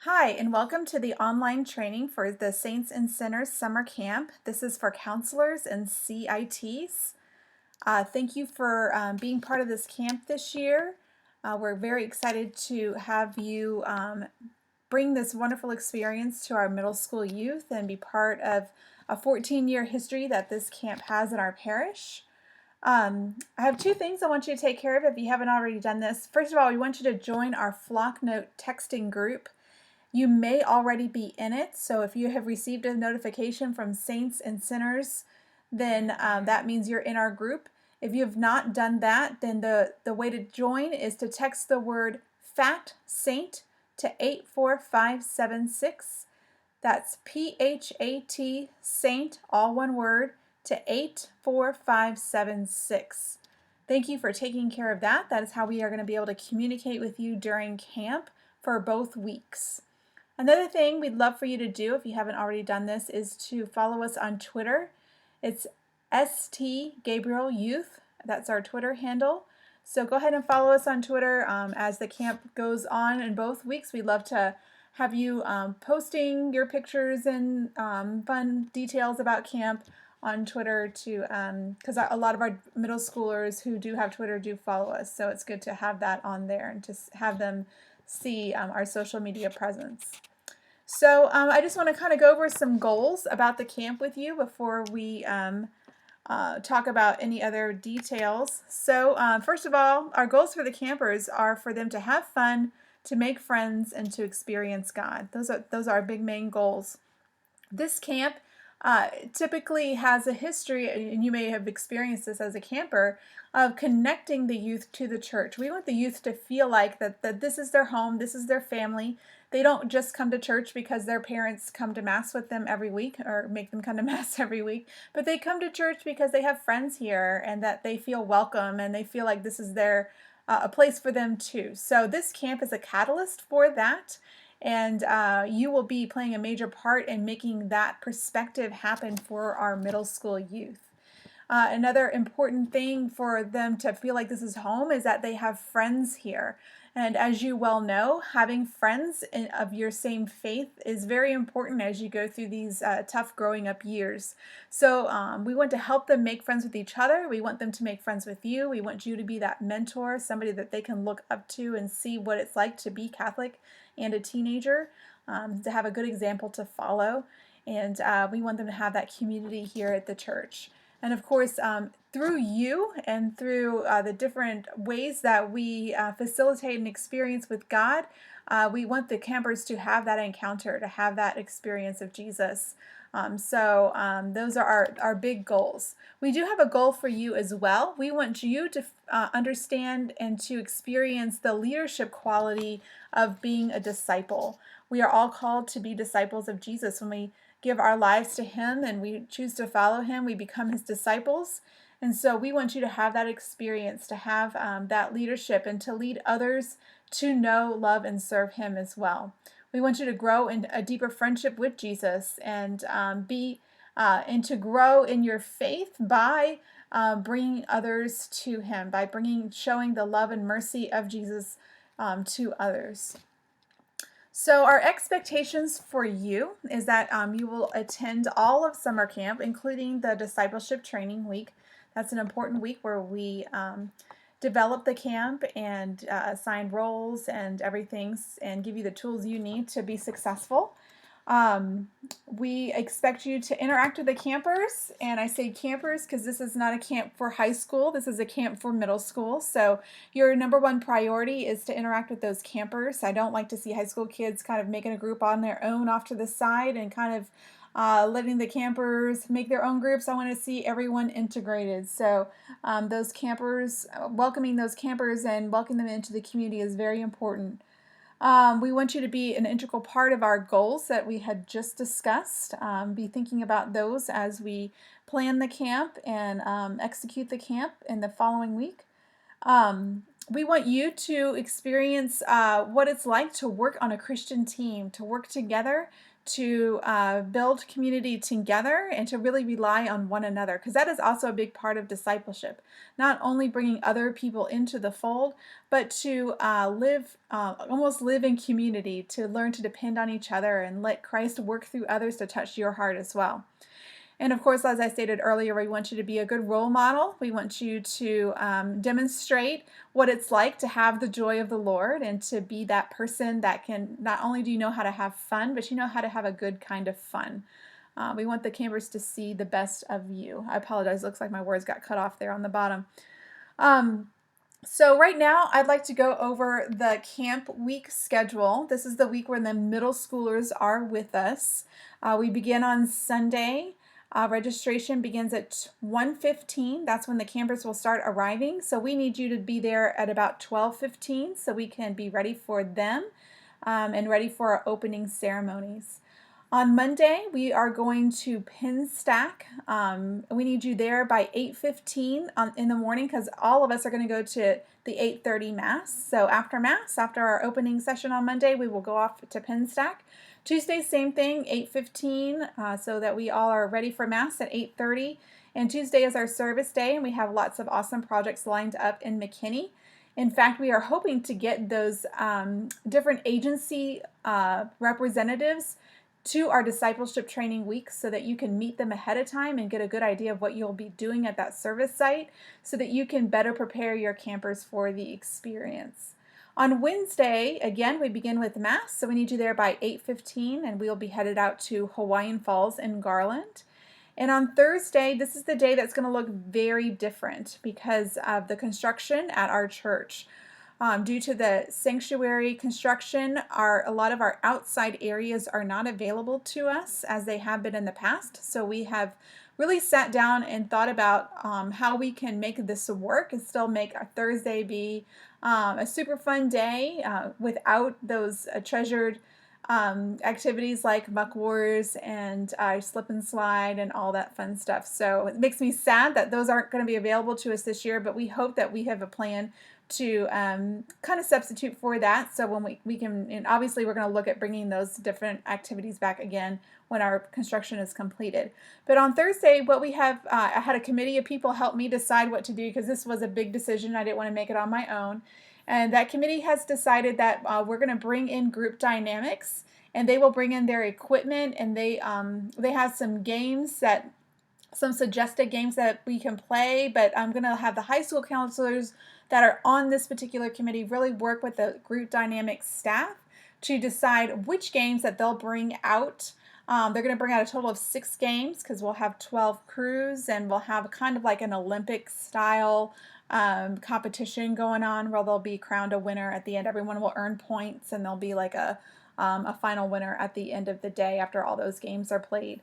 Hi, and welcome to the online training for the Saints and Sinners Summer Camp. This is for counselors and CITs. Thank you for being part of this camp this year. We're very excited to have you bring this wonderful experience to our middle school youth and be part of a 14-year history that this camp has in our parish. I have two things I want you to take care of if you haven't already done this. First of all, we want you to join our Flock Note texting group. You may already be in it, so if you have received a notification from Saints and Sinners, then that means you're in our group. If you have not done that, then the way to join is to text the word FAT SAINT to 84576. That's PHAT SAINT, all one word, to 84576. Thank you for taking care of that. That is how we are going to be able to communicate with you during camp for both weeks. Another thing we'd love for you to do, if you haven't already done this, is to follow us on Twitter. It's St. Gabriel Youth. That's our Twitter handle. So go ahead and follow us on Twitter as the camp goes on in both weeks. We'd love to have you posting your pictures and fun details about camp on Twitter to because a lot of our middle schoolers who do have Twitter do follow us. So it's good to have that on there and to have them see our social media presence. So I just want to kind of go over some goals about the camp with you before we talk about any other details. So first of all, our goals for the campers are for them to have fun, to make friends, and to experience God. Those are our big main goals. This camp typically has a history, and you may have experienced this as a camper, of connecting the youth to the church. We want the youth to feel like that this is their home, this is their family. They don't just come to church because their parents come to Mass with them every week or make them come to Mass every week, but they come to church because they have friends here and that they feel welcome and they feel like this is their a place for them too. So this camp is a catalyst for that. And you will be playing a major part in making that perspective happen for our middle school youth. Another important thing for them to feel like this is home is that they have friends here. And as you well know, having friends of your same faith is very important as you go through these tough growing up years. So we want to help them make friends with each other. We want them to make friends with you. We want you to be that mentor, somebody that they can look up to and see what it's like to be Catholic and a teenager, to have a good example to follow. And we want them to have that community here at the church. And of course, through you and through the different ways that we facilitate an experience with God, we want the campers to have that encounter, to have that experience of Jesus. Those are our big goals. We do have a goal for you as well. We want you to understand and to experience the leadership quality of being a disciple. We are all called to be disciples of Jesus. When we give our lives to Him and we choose to follow Him, we become His disciples. And so we want you to have that experience, to have that leadership and to lead others to know, love, and serve Him as well. We want you to grow in a deeper friendship with Jesus and and to grow in your faith by bringing others to Him, by showing the love and mercy of Jesus to others. So our expectations for you is that you will attend all of summer camp, including the discipleship training week. That's an important week where we develop the camp and assign roles and everything and give you the tools you need to be successful. We expect you to interact with the campers, and I say campers because this is not a camp for high school, this is a camp for middle school. So your number one priority is to interact with those campers. I don't like to see high school kids kind of making a group on their own off to the side and kind of letting the campers make their own groups. I want to see everyone integrated. So those campers, welcoming those campers and welcoming them into the community is very important. We want you to be an integral part of our goals that we had just discussed. Be thinking about those as we plan the camp and execute the camp in the following week. we want you to experience what it's like to work on a Christian team, to work together, to build community together, and to really rely on one another, because that is also a big part of discipleship. Not only bringing other people into the fold, but to almost live in community, to learn to depend on each other and let Christ work through others to touch your heart as well. And of course, as I stated earlier, we want you to be a good role model. We want you to demonstrate what it's like to have the joy of the Lord and to be that person that can, not only do you know how to have fun, but you know how to have a good kind of fun. We want the campers to see the best of you. I apologize. Looks like my words got cut off there on the bottom. So right now, I'd like to go over the camp week schedule. This is the week where the middle schoolers are with us. We begin on Sunday. Registration begins at 1:15. That's when the campers will start arriving. So we need you to be there at about 12:15 so we can be ready for them and ready for our opening ceremonies. On Monday, we are going to pin stack. We need you there by 8:15 in the morning because all of us are going to go to the 8:30 Mass. So after Mass, after our opening session on Monday, we will go off to pin stack. Tuesday, same thing, 8:15, so that we all are ready for Mass at 8:30. And Tuesday is our service day, and we have lots of awesome projects lined up in McKinney. In fact, we are hoping to get those different agency representatives to our discipleship training week so that you can meet them ahead of time and get a good idea of what you'll be doing at that service site so that you can better prepare your campers for the experience. On Wednesday, again, we begin with Mass, so we need you there by 8:15, and we'll be headed out to Hawaiian Falls in Garland. And on Thursday, this is the day that's going to look very different because of the construction at our church. Due to the sanctuary construction, a lot of our outside areas are not available to us as they have been in the past. So we have really sat down and thought about how we can make this work and still make our Thursday be a super fun day without those treasured activities like Muck Wars and Slip and Slide and all that fun stuff. So it makes me sad that those aren't going to be available to us this year, but we hope that we have a plan to kind of substitute for that. So when we can, and obviously we're going to look at bringing those different activities back again when our construction is completed. But on Thursday, what we have, I had a committee of people help me decide what to do because this was a big decision. I didn't want to make it on my own. And that committee has decided that we're going to bring in group dynamics, and they will bring in their equipment, and they have some games some suggested games that we can play, but I'm going to have the high school counselors that are on this particular committee really work with the group dynamics staff to decide which games that they'll bring out. They're going to bring out a total of 6 games because we'll have 12 crews, and we'll have kind of like an Olympic style competition going on where they'll be crowned a winner at the end. Everyone will earn points, and there'll be like a final winner at the end of the day after all those games are played.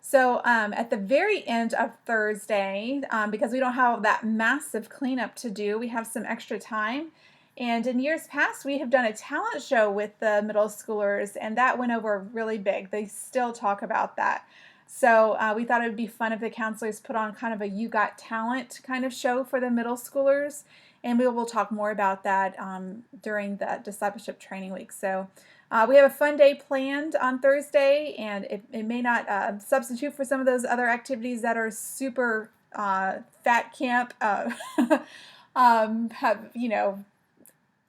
So at the very end of Thursday, because we don't have that massive cleanup to do, we have some extra time. And in years past, we have done a talent show with the middle schoolers, and that went over really big. They still talk about that. So we thought it would be fun if the counselors put on kind of a You Got Talent kind of show for the middle schoolers. And we will talk more about that during the discipleship training week. So we have a fun day planned on Thursday, and it may not substitute for some of those other activities that are super fat camp, have,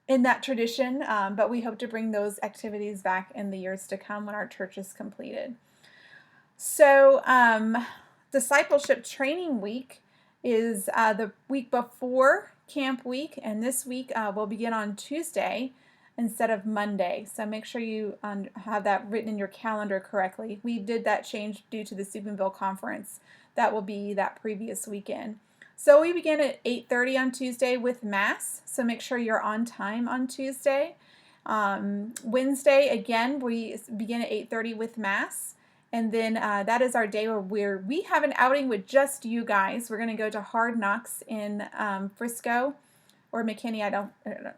in that tradition, but we hope to bring those activities back in the years to come when our church is completed. So discipleship training week is the week before camp week, and this week will begin on Tuesday instead of Monday. So make sure you have that written in your calendar correctly. We did that change due to the Steubenville conference. That will be that previous weekend. So we begin at 8:30 on Tuesday with Mass, so make sure you're on time on Tuesday. Wednesday, again, we begin at 8:30 with Mass, and then that is our day where we have an outing with just you guys. We're going to go to Hard Knocks in Frisco or McKinney.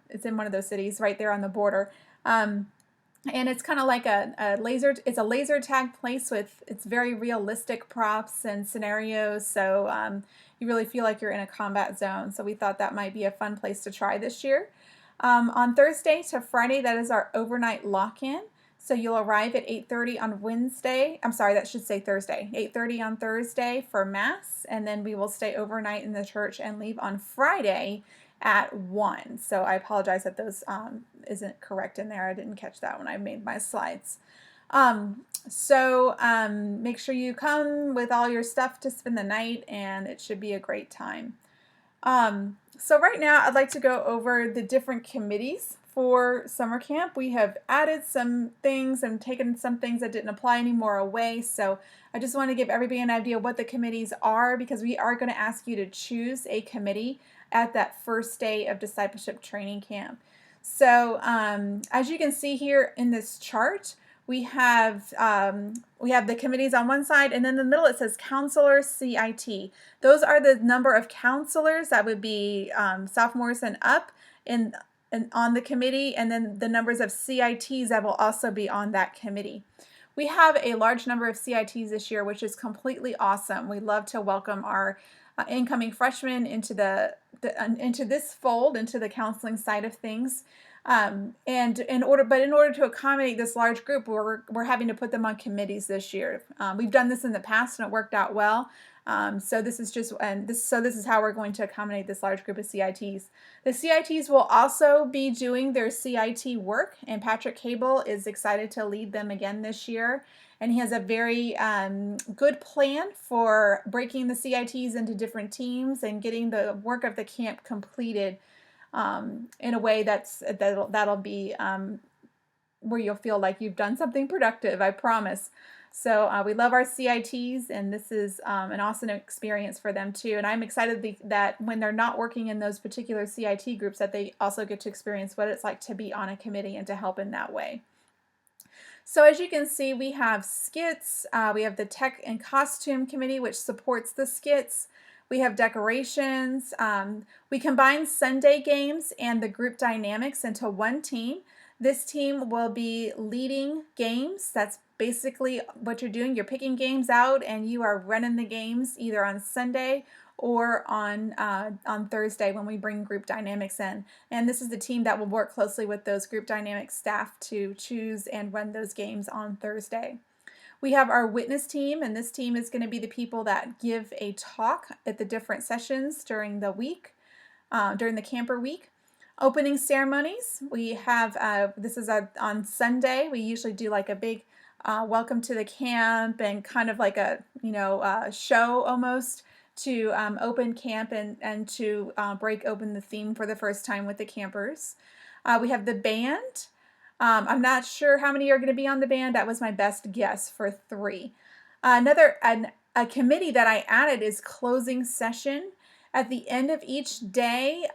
It's in one of those cities right there on the border. And it's kind of like it's a laser tag place with, it's very realistic props and scenarios. So you really feel like you're in a combat zone. So we thought that might be a fun place to try this year. On Thursday to Friday, that is our overnight lock-in. So you'll arrive at 8:30 on Wednesday. I'm sorry, that should say Thursday. 8:30 on Thursday for Mass, and then we will stay overnight in the church and leave on Friday at 1. So I apologize that those isn't correct in there. I didn't catch that when I made my slides. Make sure you come with all your stuff to spend the night, and it should be a great time. So right now I'd like to go over the different committees for summer camp. We have added some things and taken some things that didn't apply anymore away. So I just want to give everybody an idea of what the committees are, because we are going to ask you to choose a committee at that first day of discipleship training camp. So as you can see here in this chart, we have the committees on one side, and then in the middle it says counselor CIT. Those are the number of counselors that would be sophomores and up on the committee, and then the numbers of CITs that will also be on that committee. We have a large number of CITs this year, which is completely awesome. We love to welcome our incoming freshmen into into this fold, into the counseling side of things. And in order to accommodate this large group, we're having to put them on committees this year. We've done this in the past and it worked out well. So this is how we're going to accommodate this large group of CITs. The CITs will also be doing their CIT work, and Patrick Cable is excited to lead them again this year. And he has a very good plan for breaking the CITs into different teams and getting the work of the camp completed in a way that'll be where you'll feel like you've done something productive, I promise. So we love our CITs, and this is an awesome experience for them too. And I'm excited that when they're not working in those particular CIT groups, that they also get to experience what it's like to be on a committee and to help in that way. So as you can see, we have skits. We have the tech and costume committee, which supports the skits. We have decorations. We combine Sunday games and the group dynamics into one team. This team will be leading games. That's basically what you're doing. You're picking games out and you are running the games either on Sunday or on Thursday when we bring group dynamics in. And this is the team that will work closely with those group dynamics staff to choose and run those games on Thursday. We have our witness team, and this team is going to be the people that give a talk at the different sessions during the week, during the camper week. Opening ceremonies, we have, this is on Sunday. We usually do like a big welcome to the camp and kind of like a, show almost to open camp and to break open the theme for the first time with the campers. We have the band. I'm not sure how many are going to be on the band. That was my best guess for 3. A committee that I added is closing session. At the end of each day,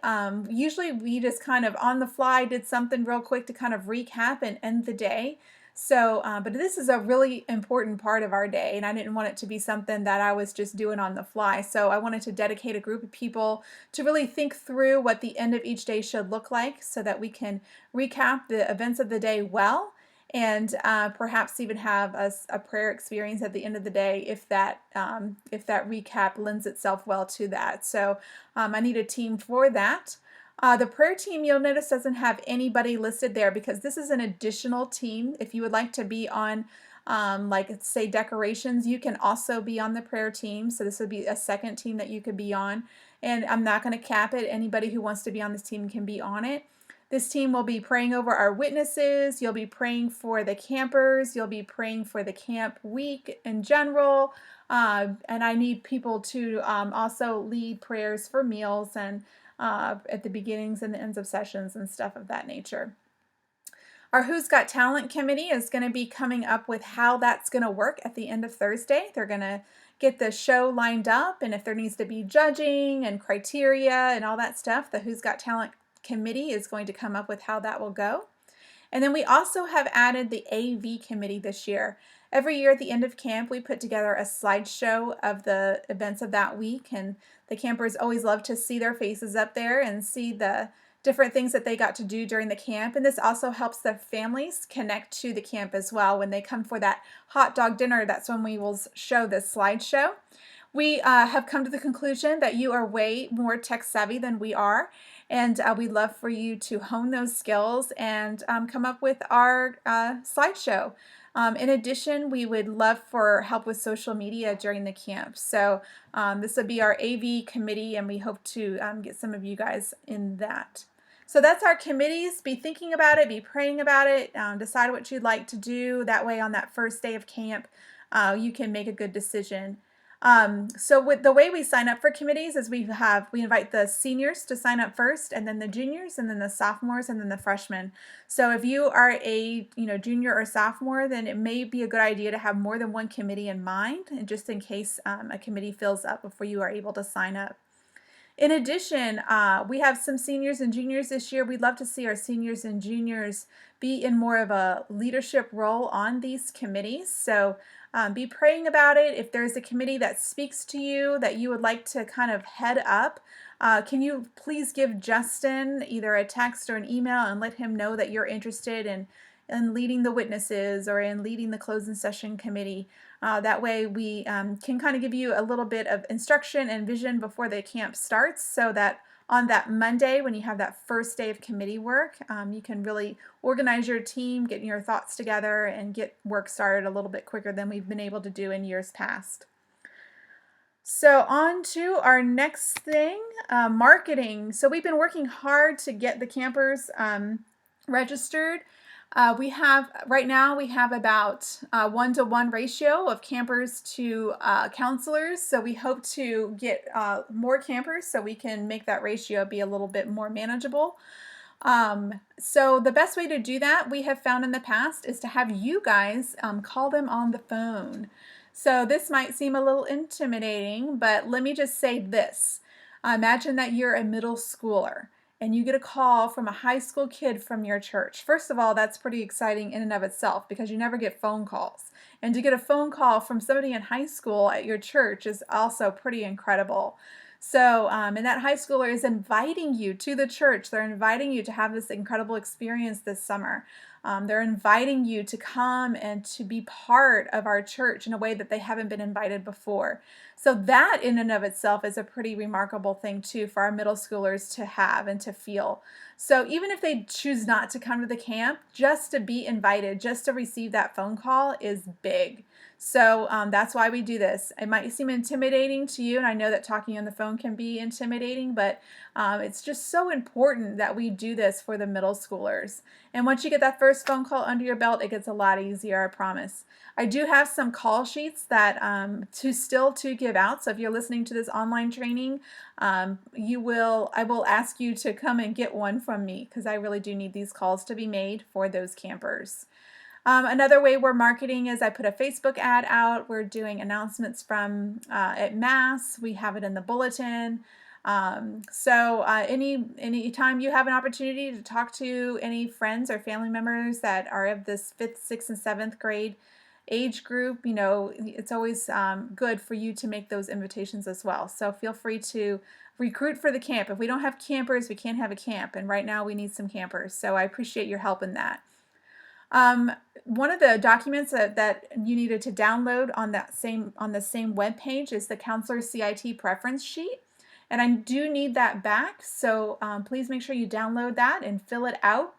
usually we just kind of on the fly did something real quick to kind of recap and end the day. So, but this is a really important part of our day, and I didn't want it to be something that I was just doing on the fly. So I wanted to dedicate a group of people to really think through what the end of each day should look like so that we can recap the events of the day well, and perhaps even have a prayer experience at the end of the day if that recap lends itself well to that. So I need a team for that. The prayer team, you'll notice, doesn't have anybody listed there because this is an additional team. If you would like to be on, like say decorations, you can also be on the prayer team. So this would be a second team that you could be on. And I'm not going to cap it. Anybody who wants to be on this team can be on it. This team will be praying over our witnesses. You'll be praying for the campers. You'll be praying for the camp week in general. And I need people to also lead prayers for meals and at the beginnings and the ends of sessions and stuff of that nature. Our Who's Got Talent committee is going to be coming up with how that's going to work at the end of Thursday. They're going to get the show lined up, and if there needs to be judging and criteria and all that stuff, the Who's Got Talent committee is going to come up with how that will go. And then we also have added the AV committee this year. Every year at the end of camp, we put together a slideshow of the events of that week, and the campers always love to see their faces up there and see the different things that they got to do during the camp. And this also helps their families connect to the camp as well. When they come for that hot dog dinner, that's when we will show this slideshow. We have come to the conclusion that you are way more tech savvy than we are, and we'd love for you to hone those skills and come up with our slideshow. In addition, we would love for help with social media during the camp. So this would be our AV committee, and we hope to get some of you guys in that. So that's our committees. Be thinking about it, be praying about it, decide what you'd like to do. That way on that first day of camp, you can make a good decision. So with the way we sign up for committees is we invite the seniors to sign up first, and then the juniors, and then the sophomores, and then the freshmen. So if you are a junior or sophomore, then it may be a good idea to have more than one committee in mind, and just in case a committee fills up before you are able to sign up. In addition, we have some seniors and juniors this year. We'd love to see our seniors and juniors be in more of a leadership role on these committees. So be praying about it. If there's a committee that speaks to you that you would like to kind of head up, can you please give Justin either a text or an email and let him know that you're interested in leading the witnesses or in leading the closing session committee. That way we can kind of give you a little bit of instruction and vision before the camp starts, so that on that Monday when you have that first day of committee work, you can really organize your team, get your thoughts together, and get work started a little bit quicker than we've been able to do in years past. So on to our next thing, marketing. So we've been working hard to get the campers registered. Right now we have about 1-to-1 ratio of campers to counselors. So we hope to get more campers so we can make that ratio be a little bit more manageable. So the best way to do that, we have found in the past, is to have you guys call them on the phone. So this might seem a little intimidating, but let me just say this. Imagine that you're a middle schooler and you get a call from a high school kid from your church. First of all, that's pretty exciting in and of itself because you never get phone calls. And to get a phone call from somebody in high school at your church is also pretty incredible. So, and that high schooler is inviting you to the church. They're inviting you to have this incredible experience this summer. They're inviting you to come and to be part of our church in a way that they haven't been invited before. So that in and of itself is a pretty remarkable thing too for our middle schoolers to have and to feel. So even if they choose not to come to the camp, just to be invited, just to receive that phone call is big. So that's why we do this. It might seem intimidating to you, and I know that talking on the phone can be intimidating, but it's just so important that we do this for the middle schoolers. And once you get that first phone call under your belt, it gets a lot easier, I promise. I do have some call sheets that to give out. So if you're listening to this online training, I will ask you to come and get one from me because I really do need these calls to be made for those campers. Another way we're marketing is I put a Facebook ad out. We're doing announcements from at Mass. We have it in the bulletin. Any time you have an opportunity to talk to any friends or family members that are of this 5th, 6th, and 7th grade age group, it's always good for you to make those invitations as well. So feel free to recruit for the camp. If we don't have campers, we can't have a camp. And right now we need some campers. So I appreciate your help in that. One of the documents that you needed to download on the same web page is the counselor CIT preference sheet. And I do need that back, so please make sure you download that and fill it out.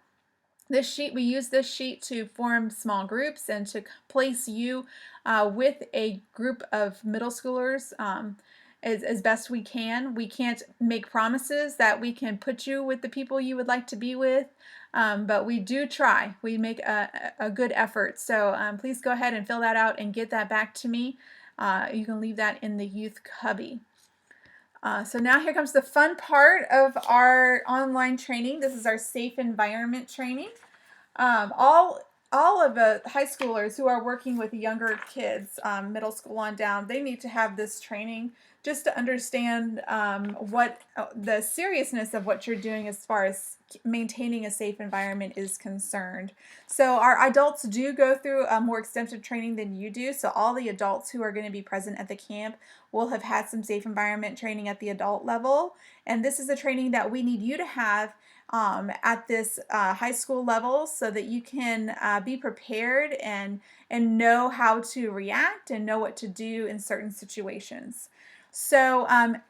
We use this sheet to form small groups and to place you with a group of middle schoolers as best we can. We can't make promises that we can put you with the people you would like to be with, but we do try. We make a good effort. So please go ahead and fill that out and get that back to me. You can leave that in the youth cubby. So now here comes the fun part of our online training. This is our safe environment training. All of the high schoolers who are working with younger kids, middle school on down, they need to have this training just to understand what the seriousness of what you're doing as far as maintaining a safe environment is concerned. So our adults do go through a more extensive training than you do. So all the adults who are going to be present at the camp will have had some safe environment training at the adult level. And this is a training that we need you to have at this high school level so that you can be prepared and know how to react and know what to do in certain situations. So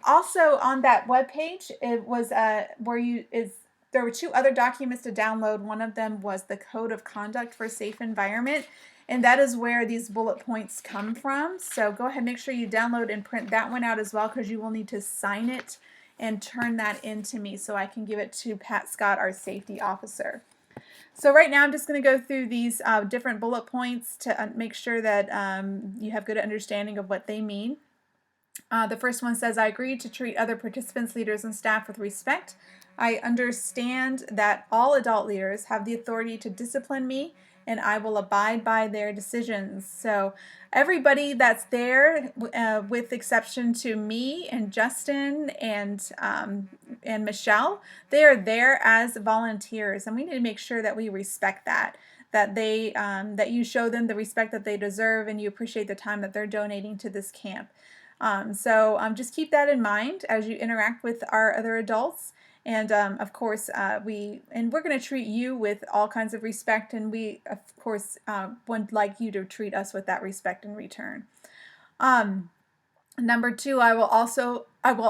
also on that webpage, it was there were two other documents to download. One of them was the Code of Conduct for a Safe Environment, and that is where these bullet points come from. So go ahead, make sure you download and print that one out as well, because you will need to sign it and turn that into me so I can give it to Pat Scott, our safety officer. So right now I'm just going to go through these different bullet points to make sure that you have good understanding of what they mean. The first one says, I agree to treat other participants, leaders, and staff with respect. I understand that all adult leaders have the authority to discipline me, and I will abide by their decisions. So everybody that's there, with exception to me and Justin and Michelle, they are there as volunteers, and we need to make sure that we respect that. That you show them the respect that they deserve, and you appreciate the time that they're donating to this camp. So just keep that in mind as you interact with our other adults. And of course, we're going to treat you with all kinds of respect, and we, of course, would like you to treat us with that respect in return. Number two, I will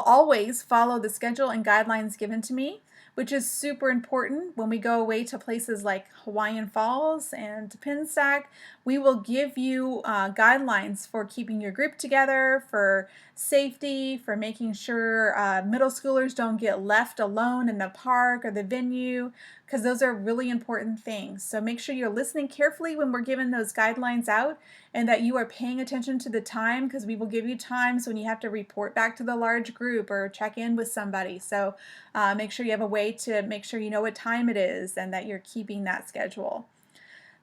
always follow the schedule and guidelines given to me, which is super important when we go away to places like Hawaiian Falls and Pinsack. We will give you guidelines for keeping your group together, for safety, for making sure middle schoolers don't get left alone in the park or the venue, because those are really important things. So make sure you're listening carefully when we're giving those guidelines out, and that you are paying attention to the time, because we will give you times when you have to report back to the large group or check in with somebody. So make sure you have a way to make sure you know what time it is and that you're keeping that schedule.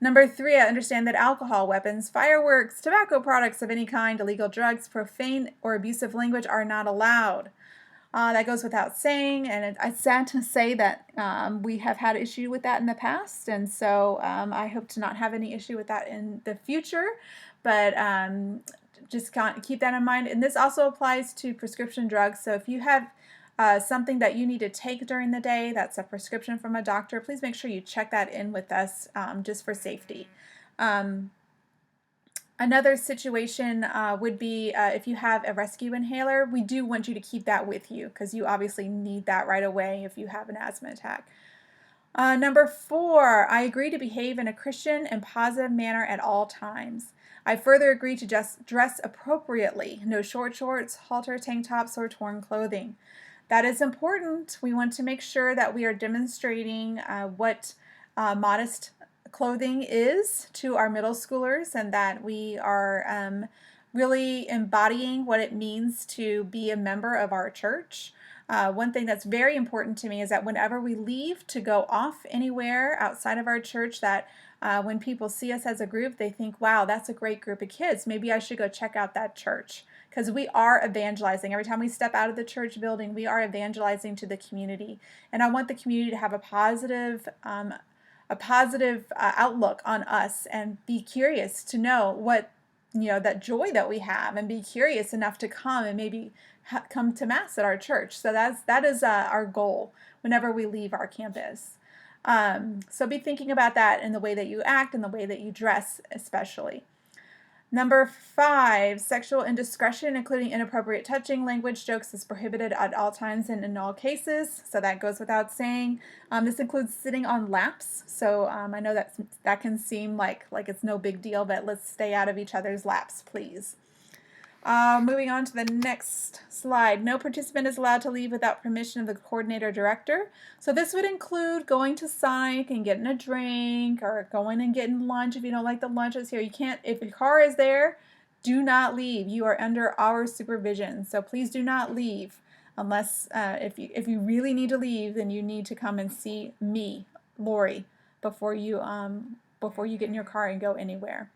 Number three, I understand that alcohol, weapons, fireworks, tobacco products of any kind, illegal drugs, profane or abusive language are not allowed. That goes without saying, and it's sad to say that we have had issue with that in the past, and so I hope to not have any issue with that in the future, but just keep that in mind. And this also applies to prescription drugs, so if you have something that you need to take during the day that's a prescription from a doctor, please make sure you check that in with us, just for safety. Another situation would be if you have a rescue inhaler, we do want you to keep that with you, because you obviously need that right away if you have an asthma attack. Number four, I agree to behave in a Christian and positive manner at all times. I further agree to just dress appropriately, no short shorts, halter tank tops, or torn clothing. That is important. We want to make sure that we are demonstrating what modest clothing is to our middle schoolers, and that we are really embodying what it means to be a member of our church. One thing that's very important to me is that whenever we leave to go off anywhere outside of our church, that when people see us as a group, they think, wow, that's a great group of kids. Maybe I should go check out that church, because we are evangelizing. Every time we step out of the church building, we are evangelizing to the community. And I want the community to have a positive outlook on us, and be curious to know what, that joy that we have, and be curious enough to come and maybe come to Mass at our church. So that is our goal whenever we leave our campus. So be thinking about that in the way that you act and the way that you dress, especially. Number five, sexual indiscretion, including inappropriate touching, language, jokes, is prohibited at all times and in all cases. So that goes without saying. This includes sitting on laps. So I know that can seem like it's no big deal, but let's stay out of each other's laps, please. Moving on to the next slide. No participant is allowed to leave without permission of the coordinator or director. So this would include going to Sonic and getting a drink, or going and getting lunch if you don't like the lunches here. You can't, if your car is there, do not leave. You are under our supervision. So please do not leave unless, if you really need to leave, then you need to come and see me, Lori, before you get in your car and go anywhere.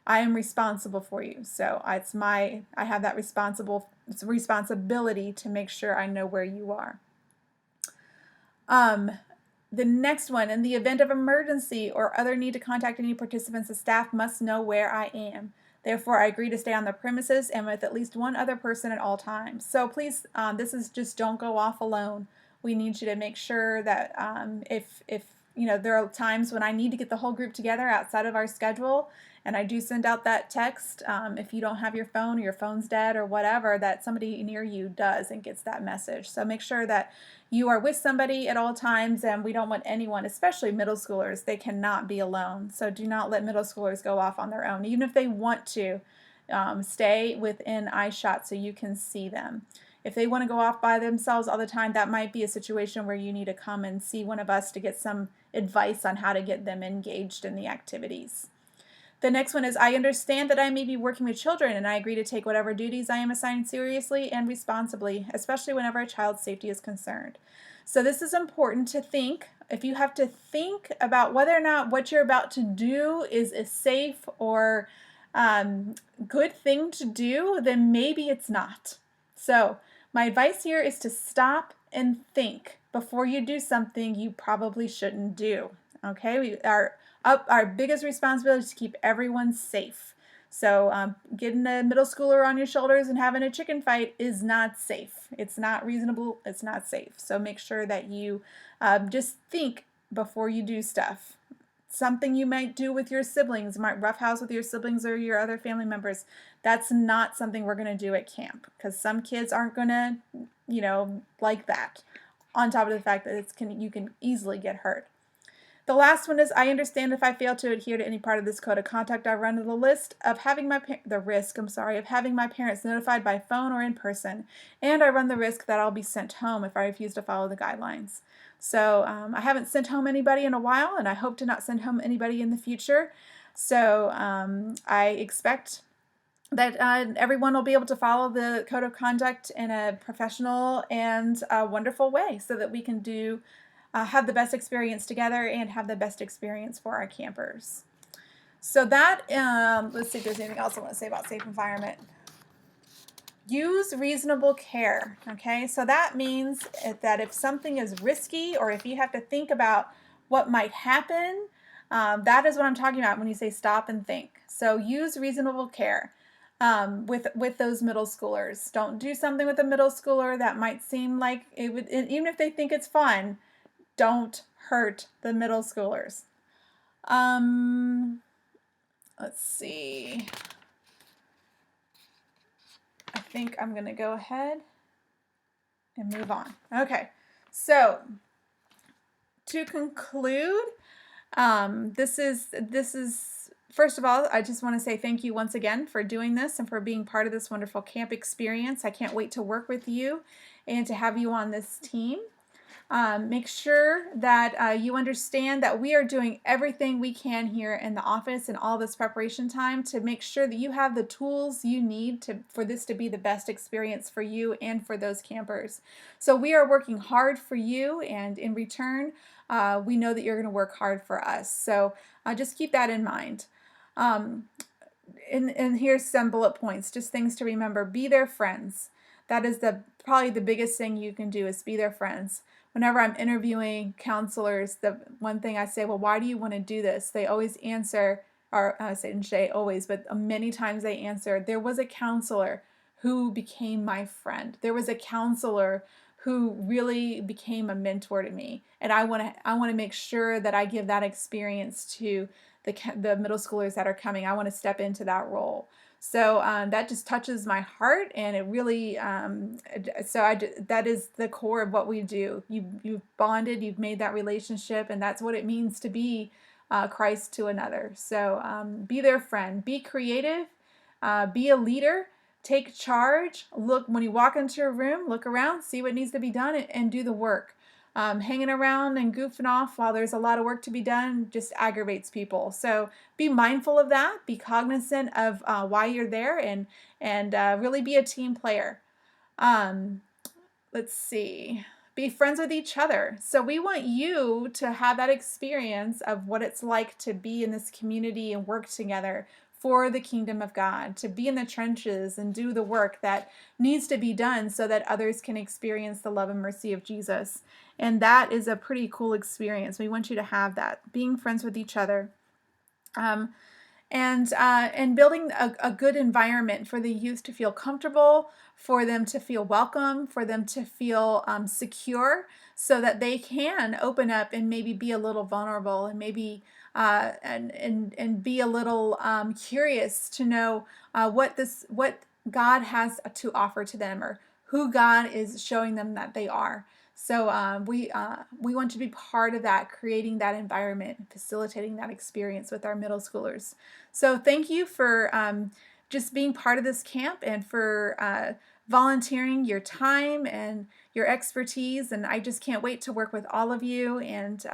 I am responsible for you, so I have that responsibility to make sure I know where you are. The next one, in the event of emergency or other need to contact any participants, the staff must know where I am. Therefore, I agree to stay on the premises and with at least one other person at all times. So please, this is just, don't go off alone. We need you to make sure that if there are times when I need to get the whole group together outside of our schedule, and I do send out that text. If you don't have your phone or your phone's dead or whatever, that somebody near you does and gets that message. So make sure that you are with somebody at all times, and we don't want anyone, especially middle schoolers, they cannot be alone. So do not let middle schoolers go off on their own, even if they want to. Stay within eyeshot so you can see them. If they want to go off by themselves all the time, that might be a situation where you need to come and see one of us to get some advice on how to get them engaged in the activities. The next one is, I understand that I may be working with children, and I agree to take whatever duties I am assigned seriously and responsibly, especially whenever a child's safety is concerned. So this is important to think. If you have to think about whether or not what you're about to do is a safe or good thing to do, then maybe it's not. So my advice here is to stop and think before you do something you probably shouldn't do. Okay, our biggest responsibility is to keep everyone safe. So getting a middle schooler on your shoulders and having a chicken fight is not safe. It's not reasonable. It's not safe. So make sure that you just think before you do stuff. Something you might do with your siblings, you might roughhouse with your siblings or your other family members. That's not something we're going to do at camp, because some kids aren't going to, like that. On top of the fact that you can easily get hurt. The last one is, I understand if I fail to adhere to any part of this code of conduct, I run the risk of having my parents notified by phone or in person, and I run the risk that I'll be sent home if I refuse to follow the guidelines. So I haven't sent home anybody in a while, and I hope to not send home anybody in the future. So I expect that everyone will be able to follow the code of conduct in a professional and wonderful way, so that we can have the best experience together and have the best experience for our campers. So that, let's see if there's anything else I want to say about safe environment. Use reasonable care, okay? So that means that if something is risky, or if you have to think about what might happen, that is what I'm talking about when you say stop and think. So use reasonable care with those middle schoolers. Don't do something with a middle schooler that might seem like it would, even if they think it's fun, don't hurt the middle schoolers. Let's see. I think I'm going to go ahead and move on. Okay, so to conclude, this is first of all, I just want to say thank you once again for doing this and for being part of this wonderful camp experience. I can't wait to work with you and to have you on this team. Make sure that you understand that we are doing everything we can here in the office and all this preparation time to make sure that you have the tools you need for this to be the best experience for you and for those campers. So we are working hard for you, and in return, we know that you're going to work hard for us. So just keep that in mind. And here's some bullet points, just things to remember. Be their friends. That is probably the biggest thing you can do, is be their friends. Whenever I'm interviewing counselors, the one thing I say, well, why do you want to do this? They always answer, or I shouldn't say always, but many times they answer, there was a counselor who became my friend. There was a counselor who really became a mentor to me. And I want to make sure that I give that experience to the middle schoolers that are coming. I want to step into that role. So that just touches my heart, and it really, that is the core of what we do. You've bonded, you've made that relationship, and that's what it means to be Christ to another. So be their friend, be creative, be a leader, take charge. Look, when you walk into a room, look around, see what needs to be done, and do the work. Hanging around and goofing off while there's a lot of work to be done just aggravates people. So be mindful of that. Be cognizant of why you're there, and really be a team player. Let's see. Be friends with each other. So we want you to have that experience of what it's like to be in this community and work together for the kingdom of God, to be in the trenches and do the work that needs to be done so that others can experience the love and mercy of Jesus. And that is a pretty cool experience. We want you to have that, being friends with each other. and building a good environment for the youth to feel comfortable, for them to feel welcome, for them to feel secure, so that they can open up and maybe be a little vulnerable, and maybe and be a little curious to know what God has to offer to them, or who God is showing them that they are. So we want to be part of that, creating that environment, facilitating that experience with our middle schoolers. So thank you for just being part of this camp, and for volunteering your time and your expertise. And I just can't wait to work with all of you. And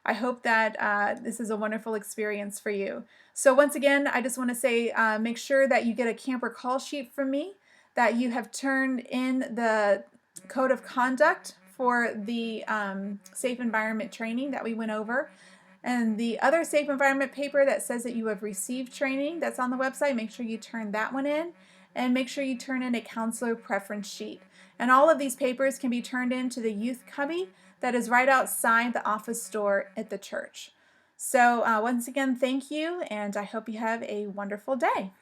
I hope that this is a wonderful experience for you. So once again, I just want to say, make sure that you get a camper call sheet from me, that you have turned in the code of conduct for the safe environment training that we went over. And the other safe environment paper that says that you have received training that's on the website, make sure you turn that one in. And make sure you turn in a counselor preference sheet. And all of these papers can be turned into the youth cubby that is right outside the office door at the church. So once again, thank you, and I hope you have a wonderful day.